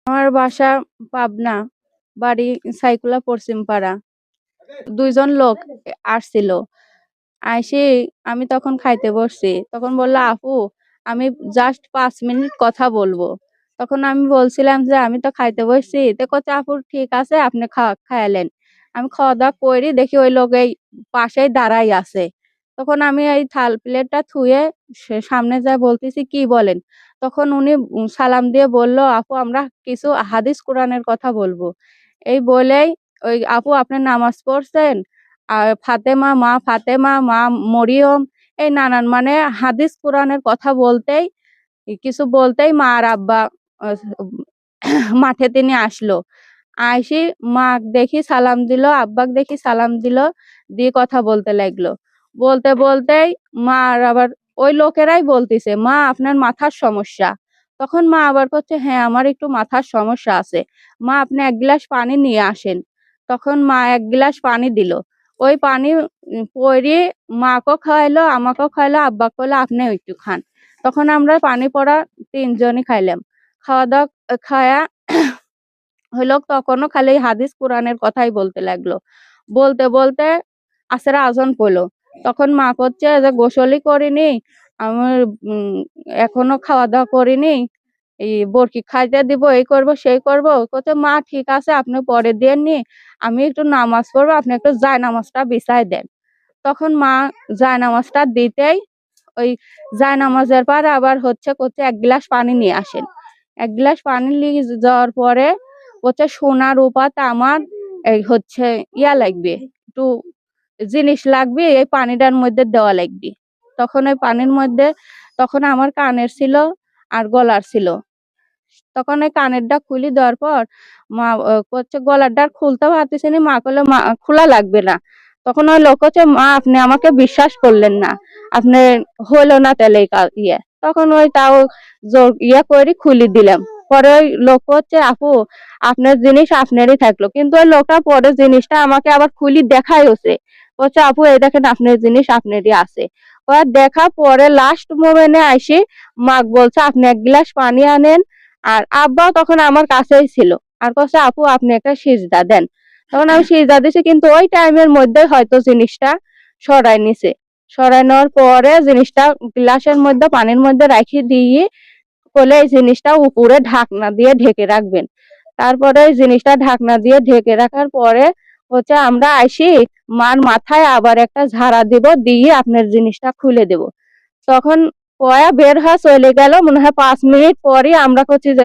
আমার বাসা পাবনা, বাড়ি সাইকুলা পশ্চিমপাড়া। ২ জন লোক আসছিল। আইসে আমি তখন খাইতে বসছি। তখন বলল, "আপু আমি জাস্ট ৫ মিনিট কথা বলবো।" তখন আমি বলছিলাম যে, "আমি তো খাইতে বসছি।" তো কচ্ছে, "আপু ঠিক আছে আপনি খায়ালেন।" আমি খাওয়া-দাওয়া কইরি দেখি ওই লোক এই পাশেই দাঁড়াই আছে। তখন আমি এই থাল প্লেটটা থুয়ে সামনে যায়ে বলতেছি, "কি বলেন?" তখন উনি সালাম দিয়ে বলল, "আপু আমরা কিছু হাদিস কোরআনের কথা বলবো।" এই বলেই ওই, "আপু আপনি নামাজ পড়ছেন?" আর মা ফাতেমা, মা মরিয়ম এই নানান মানে হাদিস কোরআনের কথা বলতেই কিছু বলতেই মা আর আব্বা আ মাঠে তিনি আসলো। আইসে মাক দেখি সালাম দিল, আব্বাকে দেখি সালাম দিল, দিয়ে কথা বলতে লাগলো। বলতে, বলতেই মা আর আবার ওই লোকেরাই বলতিছে, "মা আপনার মাথার সমস্যা।" তখন মা আবার কচ্ছে, "হ্যাঁ, আমার একটু মাথার সমস্যা আছে। মা আপনি ১ গ্লাস পানি নিয়ে আসেন।" তখন মা ১ গ্লাস পানি দিল। ওই পানি পইরে মাকেও খাওয়াইলো, আমাকেও খাওয়াইলো, আব্বাকে কইলো, "আপনিও একটু খান।" তখন আমরা পানি পড়া ৩ জনই খাইলাম। খাওয়া-দাওয়া খায়া হইলো তখনও খালি হাদিস কোরআনের কথাই বলতে লাগলো। বলতে, বলতে আসরের আজান পড়লো। তখন মা কচ্ছে যে, "গোসলই করিনি, আমার এখনো খাওয়া-দাওয়া করিনি। বরকি খাইতে দিব, এই করব, সেই করব।" কচ্ছে, "মা ঠিক আছে আপনি পরে দিয়েননি। আমি একটু নামাজ পড়বো, আপনি একটু জায়নামাজটা বিছায় দেন।" তখন মা জায়নামাজটা দিতেই ওই জায়নামাজের পর আবার কচ্ছে ১ গ্লাস পানি নিয়ে আসেন। ১ গ্লাস পানি লিয়ে যাওয়ার পরে হচ্ছে সোনা, রূপা, তামার এই লাগবে, একটু জিনিস লাগবে এই পানিটার মধ্যে দেওয়া লাগবে। তখন ওই পানির মধ্যে তখন আমার কানের ছিল আর গলার ছিল। তখন ওই কানেরটা খুলে দেওয়ার পর মা কচ্ছে গলারটা আর খুলতেও পারতেছি না। মা কইলো, "মা খোলা লাগবে না।" তখন ওই লোক কচ্ছে, "মা আপনি আমাকে বিশ্বাস করলেন না। আপনি হইলো না তাইলে এই ইয়ে।" তখন ওই তাও জোর কইরে খুলে দিলাম। পরে ওই লোক কচ্ছে, "আপু আপনার জিনিস আপনারই থাকলো।" কিন্তু ওই লোকটা পরে জিনিসটা আমাকে আবার খুলে দেখাইছে। কচ্ছে, "আপু এই দেখেন আপনার জিনিস আপনারই আছে।" পরে দেখা পরে লাস্ট মোমেন্টে আইসে মাকে বলছে, "আপনি ১ গ্লাস পানি আনেন।" আর আব্বাও তখন আমার কাছেই ছিল। আর কচ্ছে, "আপু আপনি একটা সিজদা দেন।" তখন আমি সিজদা দিছি কিন্তু ওই টাইমের মধ্যেই হয়তো জিনিসটা সরায় নিছে। সরায় নেওয়ার পরে জিনিসটা গ্লাসের মধ্যে পানির মধ্যে রাইখে দিয়ে কইলে, "এই জিনিসটা উপরে ঢাকনা দিয়ে ঢেকে রাখবেন।" তারপরে এই জিনিসটা ঢাকনা দিয়ে ঢেকে রাখার পরে আমরা আইসি মার মাথায় আবার একটা ঝাড়া দিব, দিয়ে আপনার জিনিসটা খুলে দেব। তখন কয়া বের হয়ে চলে গেল। মনে হয় ৫ মিনিট পরই আমরা করছি যে